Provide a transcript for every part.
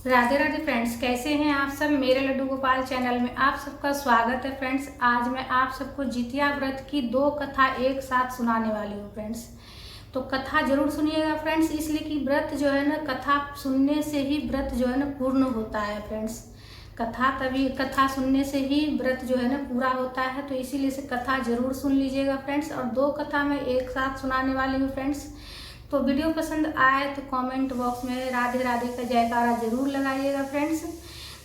Radhe Radhe friends, कैसे हैं आप सब। मेरे लड्डू गोपाल चैनल में आप सबका स्वागत है फ्रेंड्स। आज मैं आप सबको जितिया व्रत की 2 कथा एक साथ सुनाने वाली हूँ फ्रेंड्स। तो कथा जरूर सुनिएगा फ्रेंड्स, इसलिए कि व्रत जो है ना, कथा सुनने से ही व्रत जो है ना पूर्ण होता है फ्रेंड्स। कथा सुनने से ही व्रत जो है ना पूरा होता है, तो इसीलिए से कथा जरूर सुन लीजिएगा फ्रेंड्स। और 2 कथा मैं एक साथ सुनाने वाली हूँ फ्रेंड्स। तो वीडियो पसंद आए तो कमेंट बॉक्स में राधे राधे का जयकारा जरूर लगाइएगा फ्रेंड्स।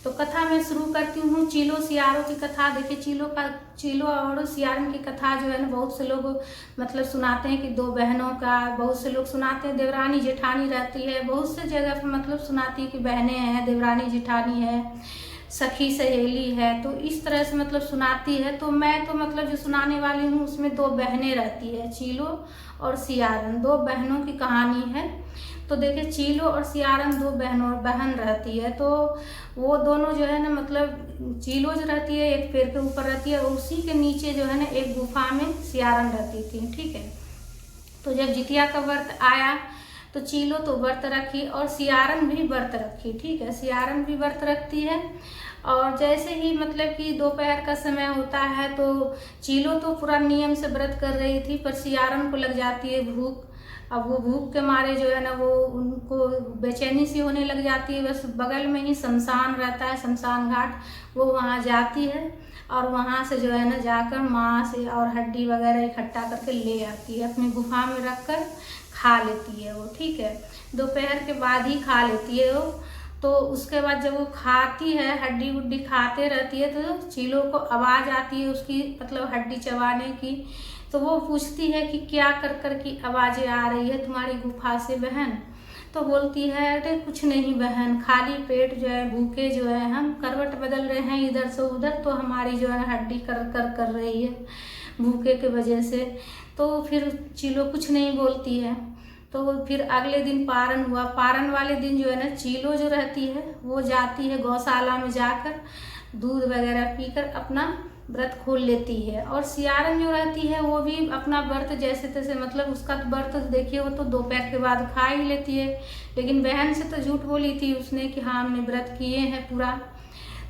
तो कथा मैं शुरू करती हूँ। चीलो सियारों की कथा। देखिए, चीलो और सियारों की कथा जो है ना, बहुत से लोग मतलब सुनाते हैं कि 2 बहनों का, बहुत से लोग सुनाते हैं देवरानी जेठानी रहती है, बहुत से जगह पर मतलब सुनाती है कि बहनें हैं, देवरानी जेठानी है, सखी सहेली है, तो इस तरह से मतलब सुनाती है। तो मैं तो मतलब जो सुनाने वाली हूँ उसमें 2 बहनें रहती है, चीलो और सियारन, 2 बहनों की कहानी है। तो देखिए, चीलो और सियारन 2 बहन रहती है। तो वो दोनों जो है ना, मतलब चीलो जो रहती है एक पेड़ के ऊपर रहती है, और उसी के नीचे जो है ना एक गुफा में सियारन रहती थी। ठीक है। तो जब जितिया का व्रत आया तो चीलो तो व्रत रखी और सियारन भी व्रत रखी। ठीक है, सियारन भी व्रत रखती है। और जैसे ही मतलब कि दोपहर का समय होता है तो चीलो तो पूरा नियम से व्रत कर रही थी, पर सियारन को लग जाती है भूख। अब वो भूख के मारे जो है ना, वो उनको बेचैनी सी होने लग जाती है। बस बगल में ही शमशान रहता है, शमशान घाट, वो वहाँ जाती है और वहाँ से जो है ना जाकर मांस और हड्डी वगैरह इकट्ठा करके ले आती है, अपनी गुफा में रख कर खा लेती है वो। ठीक है, दोपहर के बाद ही खा लेती है वो। तो उसके बाद जब वो खाती है, हड्डी उड्डी खाते रहती है, तो चीलों को आवाज़ आती है उसकी, मतलब हड्डी चबाने की। तो वो पूछती है कि क्या कर कर की आवाज़ें आ रही है तुम्हारी गुफा से बहन। तो बोलती है, अरे कुछ नहीं बहन, खाली पेट जो है, भूखे जो है, हम करवट बदल रहे हैं इधर से उधर, तो हमारी जो है हड्डी कर रही है भूखे के वजह से। तो फिर चीलो कुछ नहीं बोलती है। तो फिर अगले दिन पारण हुआ। पारण वाले दिन जो है ना, चीलो जो रहती है वो जाती है गौशाला में, जाकर दूध वगैरह पीकर अपना व्रत खोल लेती है। और सियारन जो रहती है वो भी अपना व्रत जैसे तैसे, मतलब उसका व्रत देखिए वो तो दोपहर के बाद खा ही लेती है, लेकिन बहन से तो झूठ बोली थी उसने कि हाँ हमने व्रत किए हैं पूरा।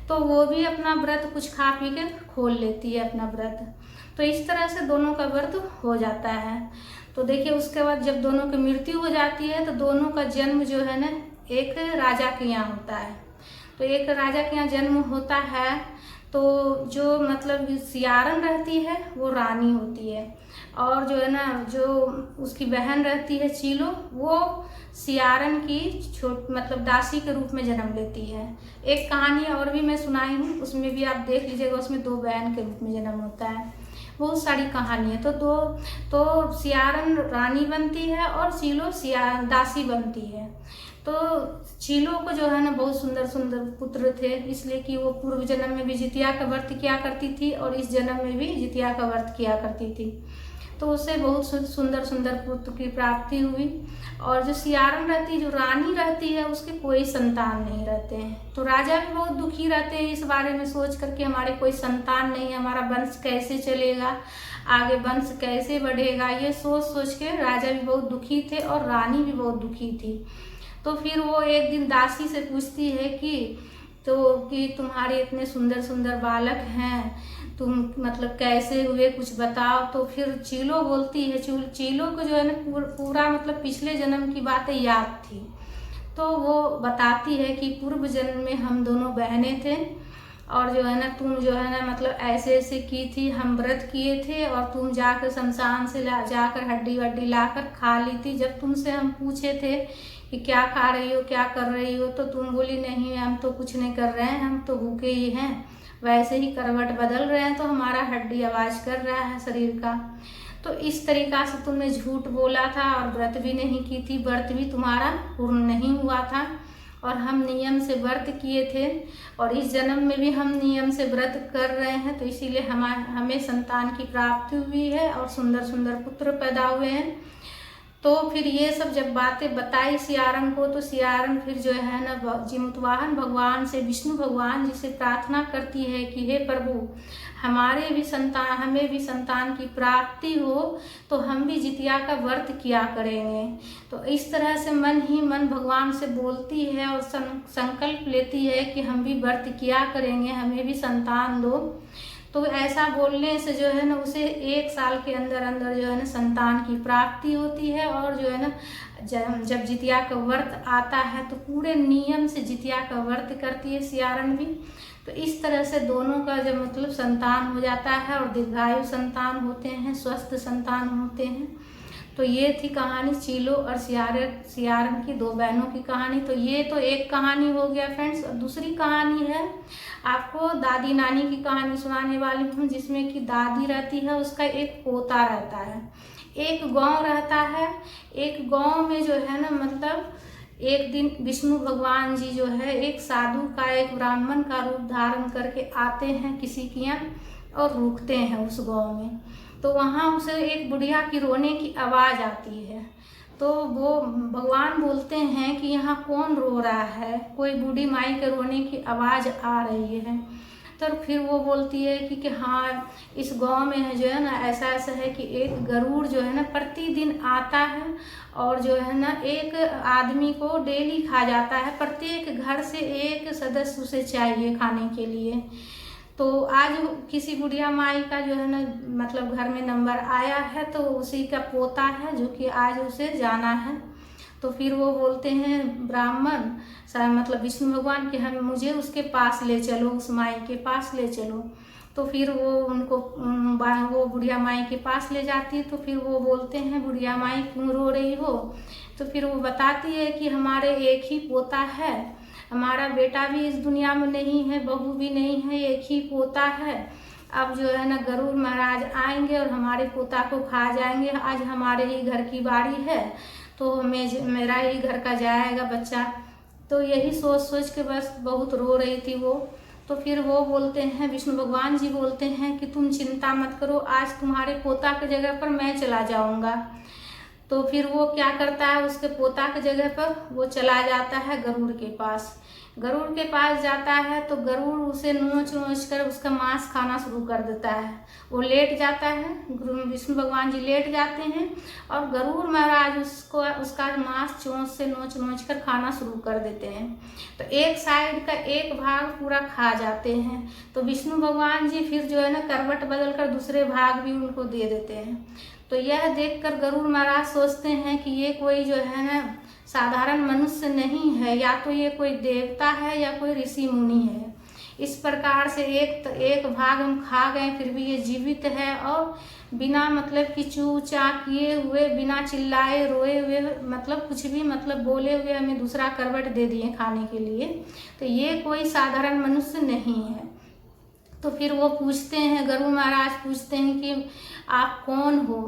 तो वो भी अपना व्रत कुछ खा पी के खोल लेती है अपना व्रत। तो इस तरह से दोनों का व्रत हो जाता है। तो देखिए, उसके बाद जब दोनों की मृत्यु हो जाती है तो दोनों का जन्म जो है ना एक राजा के यहाँ होता है। तो एक राजा के यहाँ जन्म होता है। तो जो मतलब सियारन रहती है वो रानी होती है, और जो है ना जो उसकी बहन रहती है चीलो, वो सियारन की मतलब दासी के रूप में जन्म लेती है। एक कहानी और भी मैं सुनाई हूँ, उसमें भी आप देख लीजिएगा, उसमें 2 बहन के रूप में जन्म होता है। बहुत सारी कहानी है। तो सियारन रानी बनती है और चीलो दासी बनती है। तो चीलो को जो है ना बहुत सुंदर सुंदर पुत्र थे, इसलिए कि वो पूर्व जन्म में भी जितिया का व्रत किया करती थी और इस जन्म में भी जितिया का व्रत किया करती थी। तो उसे बहुत सुंदर सुंदर पुत्र की प्राप्ति हुई। और जो सियारन रहती, जो रानी रहती है, उसके कोई संतान नहीं रहते हैं। तो राजा भी बहुत दुखी रहते हैं इस बारे में सोच करके, हमारे कोई संतान नहीं है, हमारा वंश कैसे चलेगा, आगे वंश कैसे बढ़ेगा, ये सोच सोच के राजा भी बहुत दुखी थे और रानी भी बहुत दुखी थी। तो फिर वो एक दिन दासी से पूछती है कि तुम्हारे इतने सुंदर सुंदर बालक हैं, तुम मतलब कैसे हुए, कुछ बताओ। तो फिर चीलो बोलती है, चीलो को जो है ना पूरा मतलब पिछले जन्म की बातें याद थी। तो वो बताती है कि पूर्व जन्म में हम दोनों बहनें थे, और जो है ना तुम जो है ना मतलब ऐसे ऐसे की थी, हम व्रत किए थे और तुम जाकर शमशान से जाकर हड्डी वड्डी लाकर खा ली थी। जब तुमसे हम पूछे थे कि क्या खा रही हो, क्या कर रही हो, तो तुम बोली नहीं हम तो कुछ नहीं कर रहे हैं, हम तो भूखे ही हैं, वैसे ही करवट बदल रहे हैं, तो हमारा हड्डी आवाज़ कर रहा है शरीर का। तो इस तरीक़ा से तुमने झूठ बोला था और व्रत भी नहीं की थी, व्रत भी तुम्हारा पूर्ण नहीं हुआ था, और हम नियम से व्रत किए थे और इस जन्म में भी हम नियम से व्रत कर रहे हैं, तो इसीलिए हमें संतान की प्राप्ति हुई है और सुंदर सुंदर पुत्र पैदा हुए हैं। तो फिर ये सब जब बातें बताई सियारन को, तो सियारन फिर जो है ना जीमूतवाहन भगवान से, विष्णु भगवान जी से प्रार्थना करती है कि हे प्रभु, हमें भी संतान की प्राप्ति हो, तो हम भी जितिया का व्रत किया करेंगे। तो इस तरह से मन ही मन भगवान से बोलती है और संकल्प लेती है कि हम भी व्रत किया करेंगे, हमें भी संतान दो। तो ऐसा बोलने से जो है ना उसे 1 साल के अंदर अंदर जो है ना संतान की प्राप्ति होती है। और जो है ना जब जितिया का व्रत आता है तो पूरे नियम से जितिया का व्रत करती है सियारन भी। तो इस तरह से दोनों का जब मतलब संतान हो जाता है और दीर्घायु संतान होते हैं, स्वस्थ संतान होते हैं। तो ये थी कहानी चीलो और सियारन की 2 बहनों की कहानी। तो ये तो एक कहानी हो गया फ्रेंड्स। और दूसरी कहानी है, आपको दादी नानी की कहानी सुनाने वाली हूँ, जिसमें कि दादी रहती है, उसका एक पोता रहता है, एक गांव रहता है। एक गांव में जो है ना मतलब एक दिन विष्णु भगवान जी जो है एक साधु का, एक ब्राह्मण का रूप धारण करके आते हैं किसी के यहाँ और रुकते हैं उस गांव में। तो वहाँ उसे एक बुढ़िया की रोने की आवाज़ आती है। तो वो भगवान बोलते हैं कि यहाँ कौन रो रहा है, कोई बूढ़ी माई के रोने की आवाज़ आ रही है। तो फिर वो बोलती है कि हाँ, इस गांव में है जो है ना ऐसा ऐसा है कि एक गरुड़ जो है ना प्रतिदिन आता है और जो है ना एक आदमी को डेली खा जाता है। प्रत्येक घर से एक सदस्य उसे चाहिए खाने के लिए। तो आज किसी बुढ़िया माई का जो है ना मतलब घर में नंबर आया है, तो उसी का पोता है जो कि आज उसे जाना है। तो फिर वो बोलते हैं ब्राह्मण मतलब विष्णु भगवान कि हम मुझे उसके पास ले चलो, उस माई के पास ले चलो। तो फिर वो उनको वो बुढ़िया माई के पास ले जाती है। तो फिर वो बोलते हैं बुढ़िया माई क्यों रो रही हो? तो फिर वो बताती है कि हमारे एक ही पोता है, हमारा बेटा भी इस दुनिया में नहीं है, बहू भी नहीं है, एक ही पोता है। अब जो है ना गरुड़ महाराज आएंगे और हमारे पोता को खा जाएंगे। आज हमारे ही घर की बारी है, तो मेरा ही घर का जाएगा बच्चा। तो यही सोच सोच के बस बहुत रो रही थी वो। तो फिर वो बोलते हैं, विष्णु भगवान जी बोलते हैं कि तुम चिंता मत करो, आज तुम्हारे पोता की जगह पर मैं चला जाऊंगा। तो फिर वो क्या करता है, उसके पोता की जगह पर वो चला जाता है गरुड़ के पास। गरुड़ के पास जाता है तो गरुड़ उसे नोच नोच कर उसका मांस खाना शुरू कर देता है। वो लेट जाता है, विष्णु भगवान जी लेट जाते हैं और गरुड़ महाराज उसका मांस चोंच से नोच नोच कर खाना शुरू कर देते हैं। तो एक साइड का एक भाग पूरा खा जाते हैं। तो विष्णु भगवान जी फिर जो है ना करवट बदल कर दूसरे भाग भी उनको दे देते हैं। तो यह देखकर गरुड़ महाराज सोचते हैं कि ये कोई जो है ना साधारण मनुष्य नहीं है, या तो ये कोई देवता है या कोई ऋषि मुनि है। इस प्रकार से एक भाग हम खा गए, फिर भी ये जीवित है और बिना मतलब कि चू चा किए हुए, बिना चिल्लाए रोए हुए, मतलब कुछ भी मतलब बोले हुए हमें दूसरा करवट दे दिए खाने के लिए। तो ये कोई साधारण मनुष्य नहीं है। तो फिर वो पूछते हैं, गरुड़ महाराज पूछते हैं कि आप कौन हो,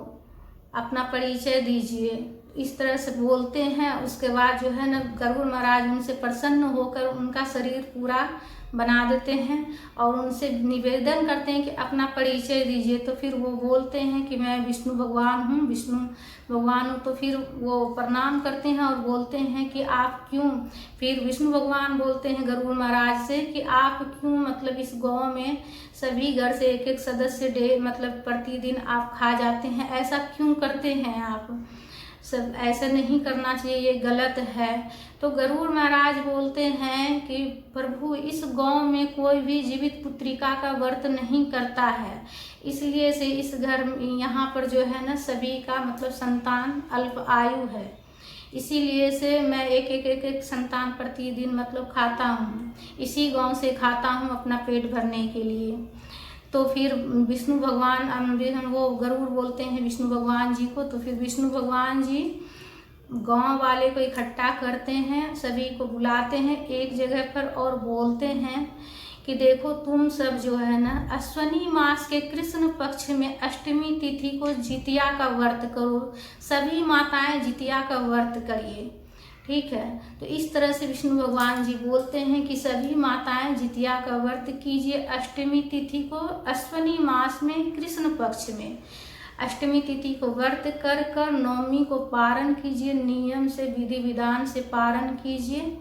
अपना परिचय दीजिए। इस तरह से बोलते हैं। उसके बाद जो है ना गरुड़ महाराज उनसे प्रसन्न होकर उनका शरीर पूरा बना देते हैं और उनसे निवेदन करते हैं कि अपना परिचय दीजिए। तो फिर वो बोलते हैं कि मैं विष्णु भगवान हूँ, विष्णु भगवान हूँ। तो फिर वो प्रणाम करते हैं और बोलते हैं कि आप क्यों, फिर विष्णु भगवान बोलते हैं गरुड़ महाराज से कि आप क्यों मतलब इस गांव में सभी घर से एक एक सदस्य मतलब प्रतिदिन आप खा जाते हैं, ऐसा क्यों करते हैं आप? सब ऐसा नहीं करना चाहिए, ये गलत है। तो गरुड़ महाराज बोलते हैं कि प्रभु, इस गांव में कोई भी जीवित पुत्रिका का व्रत नहीं करता है, इसलिए से इस घर यहाँ पर जो है ना सभी का मतलब संतान अल्प आयु है, इसीलिए से मैं एक संतान प्रतिदिन मतलब खाता हूँ, इसी गांव से खाता हूँ अपना पेट भरने के लिए। तो फिर विष्णु भगवान वो गरुड़ बोलते हैं विष्णु भगवान जी को। तो फिर विष्णु भगवान जी गांव वाले को इकट्ठा करते हैं, सभी को बुलाते हैं एक जगह पर और बोलते हैं कि देखो तुम सब जो है ना अश्वनी मास के कृष्ण पक्ष में अष्टमी तिथि को जितिया का व्रत करो, सभी माताएं जितिया का व्रत करिए, ठीक है। तो इस तरह से विष्णु भगवान जी बोलते हैं कि सभी माताएं जितिया का व्रत कीजिए अष्टमी तिथि को, अश्वनी मास में कृष्ण पक्ष में। अष्टमी तिथि को व्रत कर कर नवमी को पारण कीजिए, नियम से विधि विधान से पारण कीजिए,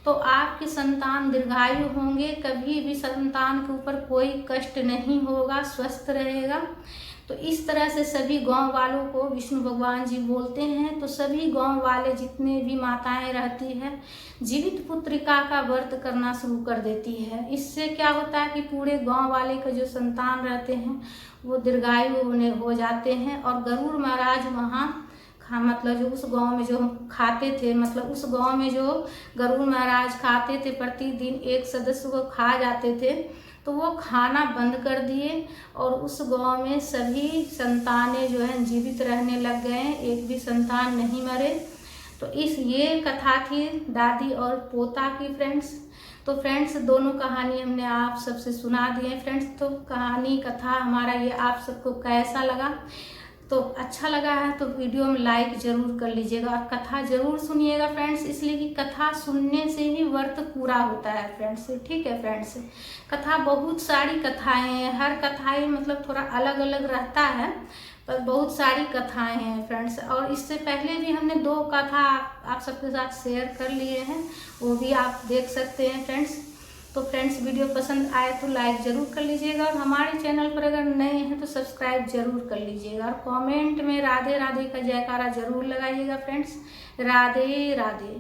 तो आपके संतान दीर्घायु होंगे, कभी भी संतान के ऊपर कोई कष्ट नहीं होगा, स्वस्थ रहेगा। तो इस तरह से सभी गांव वालों को विष्णु भगवान जी बोलते हैं। तो सभी गांव वाले जितने भी माताएं रहती हैं जीवित पुत्रिका का व्रत करना शुरू कर देती है। इससे क्या होता है कि पूरे गांव वाले का जो संतान रहते हैं वो दीर्घायु हो जाते हैं। और गरुड़ महाराज वहाँ मतलब जो उस गांव में जो हम खाते थे, मतलब उस गांव में जो गरुड़ महाराज खाते थे, प्रतिदिन एक सदस्य को खा जाते थे, तो वो खाना बंद कर दिए और उस गांव में सभी संतानें जो है जीवित रहने लग गए, एक भी संतान नहीं मरे। तो ये कथा थी दादी और पोता की फ्रेंड्स। तो फ्रेंड्स दोनों कहानी हमने आप सबसे सुना दी है फ्रेंड्स। तो कहानी कथा हमारा ये आप सबको कैसा लगा? तो अच्छा लगा है तो वीडियो में लाइक जरूर कर लीजिएगा और कथा जरूर सुनिएगा फ्रेंड्स, इसलिए कि कथा सुनने से ही व्रत पूरा होता है फ्रेंड्स। ठीक है फ्रेंड्स, कथा बहुत सारी कथाएं हैं, हर कथाएं मतलब थोड़ा अलग अलग रहता है, पर बहुत सारी कथाएं हैं फ्रेंड्स। और इससे पहले भी हमने 2 कथा आप सबके साथ शेयर कर लिए हैं, वो भी आप देख सकते हैं फ्रेंड्स। तो फ्रेंड्स वीडियो पसंद आए तो लाइक ज़रूर कर लीजिएगा और हमारे चैनल पर अगर नए हैं तो सब्सक्राइब जरूर कर लीजिएगा और कमेंट में राधे राधे का जयकारा जरूर लगाइएगा फ्रेंड्स। राधे राधे।